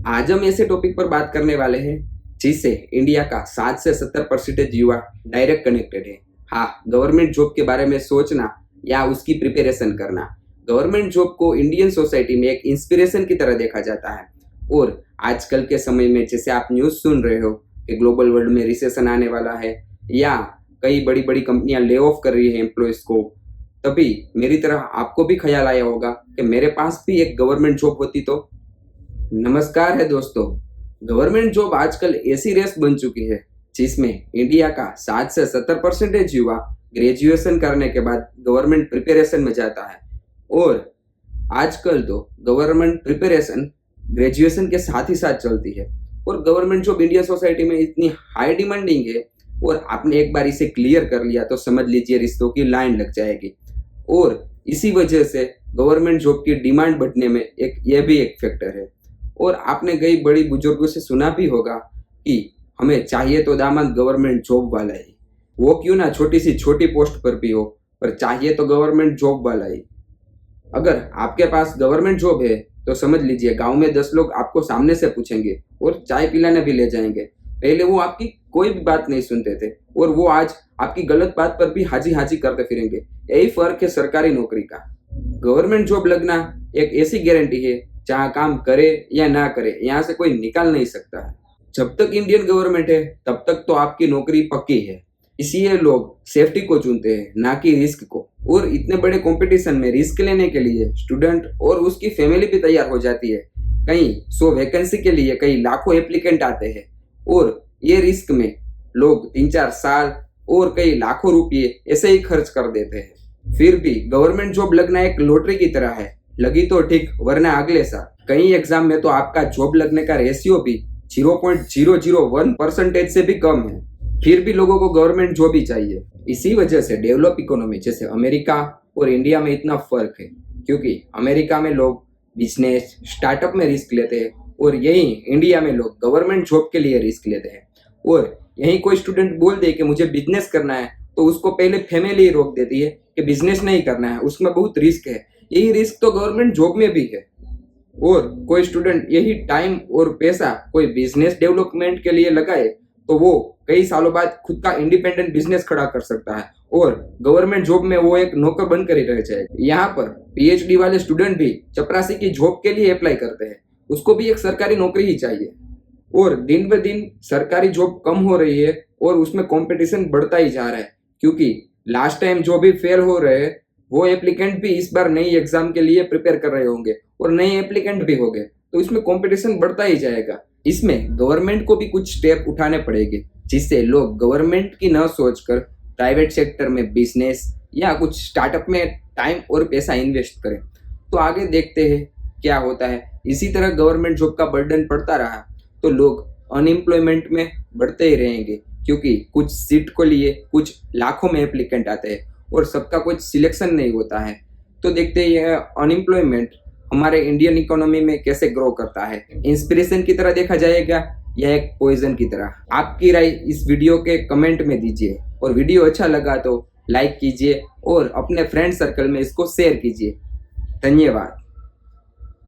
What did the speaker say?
आज हम ऐसे टॉपिक पर बात करने वाले हैं जिससे इंडिया का 7 से 70% युवा डायरेक्ट कनेक्टेड है। हाँ, गवर्नमेंट जॉब के बारे में सोचना या उसकी प्रिपरेशन करना। गवर्नमेंट जॉब को इंडियन सोसाइटी में एक इंस्पिरेशन की तरह देखा जाता है और आजकल के समय में जैसे आप न्यूज़ सुन रहे हो कि ग्लोबल वर्ल्ड में रिसेशन आने वाला है या कई बड़ी बड़ी कंपनियां ले ऑफ कर रही है एम्प्लॉयज को, तभी मेरी तरह आपको भी ख्याल आया होगा कि मेरे पास भी एक गवर्नमेंट जॉब होती तो। नमस्कार है दोस्तों। गवर्नमेंट जॉब आजकल ऐसी रेस बन चुकी है जिसमें इंडिया का 7 से 70% युवा ग्रेजुएशन करने के बाद गवर्नमेंट प्रिपरेशन में जाता है और आजकल तो गवर्नमेंट प्रिपरेशन ग्रेजुएशन के साथ ही साथ चलती है और गवर्नमेंट जॉब इंडियन सोसाइटी में इतनी हाई डिमांडिंग है और आपने एक बार इसे क्लियर कर लिया तो समझ लीजिए रिश्तों की लाइन लग जाएगी और इसी वजह से गवर्नमेंट जॉब की डिमांड बढ़ने में यह भी एक फैक्टर है। और आपने कई बड़ी बुजुर्गों से सुना भी होगा कि हमें चाहिए तो दामाद गवर्नमेंट जॉब वाला ही, वो क्यों ना छोटी सी छोटी पोस्ट पर भी हो, पर चाहिए तो गवर्नमेंट जॉब वाला ही। अगर आपके पास गवर्नमेंट जॉब है तो समझ लीजिए गांव में 10 लोग आपको सामने से पूछेंगे और चाय पिलाने भी ले जाएंगे। पहले वो आपकी कोई भी बात नहीं सुनते थे और वो आज आपकी गलत बात पर भी हाजी हाजी करते फिरेंगे। यही फर्क है सरकारी नौकरी का। गवर्नमेंट जॉब लगना एक ऐसी गारंटी है जहां काम करे या ना करे यहाँ से कोई निकाल नहीं सकता है। जब तक इंडियन गवर्नमेंट है तब तक तो आपकी नौकरी पक्की है। इसलिए लोग सेफ्टी को चुनते हैं ना कि रिस्क को। और इतने बड़े कंपटीशन में रिस्क लेने के लिए स्टूडेंट और उसकी फैमिली भी तैयार हो जाती है। कहीं 100 वैकेंसी के लिए कई लाखों एप्लीकेंट आते हैं और ये रिस्क में लोग 3-4 साल और कई लाखों रुपये ऐसे ही खर्च कर देते हैं। फिर भी गवर्नमेंट जॉब लगना एक लॉटरी की तरह है, लगी तो ठीक वरना अगले साल। कई एग्जाम में तो आपका जॉब लगने का रेशियो भी 0.001% से भी कम है, फिर भी लोगों को गवर्नमेंट जॉब ही चाहिए। इसी वजह से डेवलप इकोनॉमी जैसे अमेरिका और इंडिया में इतना फर्क है, क्योंकि अमेरिका में लोग बिजनेस स्टार्टअप में रिस्क लेते हैं और यही इंडिया में लोग गवर्नमेंट जॉब के लिए रिस्क लेते हैं। और यही कोई स्टूडेंट बोल दे कि मुझे बिजनेस करना है तो उसको पहले फैमिली रोक देती है कि बिजनेस नहीं करना है, उसमें बहुत रिस्क है। यही रिस्क तो गवर्नमेंट जॉब में भी है। और कोई स्टूडेंट यही टाइम और पैसा कोई बिजनेस डेवलपमेंट के लिए लगाए तो वो कई सालों बाद खुद का इंडिपेंडेंट बिजनेस खड़ा कर सकता है और गवर्नमेंट जॉब में वो एक नौकर बनकर ही रह जाएगा। यहाँ पर पीएचडी वाले स्टूडेंट भी चपरासी की जॉब के लिए अप्लाई करते हैं, उसको भी एक सरकारी नौकरी ही चाहिए। और दिन ब दिन सरकारी जॉब कम हो रही है और उसमें कंपटीशन बढ़ता ही जा रहा है, क्योंकि लास्ट टाइम जो भी फेल हो रहे हैं वो एप्लीकेंट भी इस बार नई एग्जाम के लिए प्रिपेयर कर रहे होंगे और नए एप्लीकेंट भी होंगे, तो इसमें कंपटीशन बढ़ता ही जाएगा। इसमें गवर्नमेंट को भी कुछ स्टेप उठाने पड़ेंगे जिससे लोग गवर्नमेंट की न सोचकर प्राइवेट सेक्टर में बिजनेस या कुछ स्टार्टअप में टाइम और पैसा इन्वेस्ट करें। तो आगे देखते हैं क्या होता है। इसी तरह गवर्नमेंट जॉब का बर्डन पड़ता रहा तो लोग अनएम्प्लॉयमेंट में बढ़ते ही रहेंगे, क्योंकि कुछ सीट को लिए कुछ लाखों में एप्लीकेंट आते हैं और सबका कुछ सिलेक्शन नहीं होता है। तो देखते हैं अनएम्प्लॉयमेंट हमारे इंडियन इकोनॉमी में कैसे ग्रो करता है। इंस्पिरेशन की तरह देखा जाएगा या एक पॉइजन की तरह। आपकी राय इस वीडियो के कमेंट में दीजिए और वीडियो अच्छा लगा तो लाइक कीजिए और अपने फ्रेंड सर्कल में इसको शेयर कीजिए। धन्यवाद।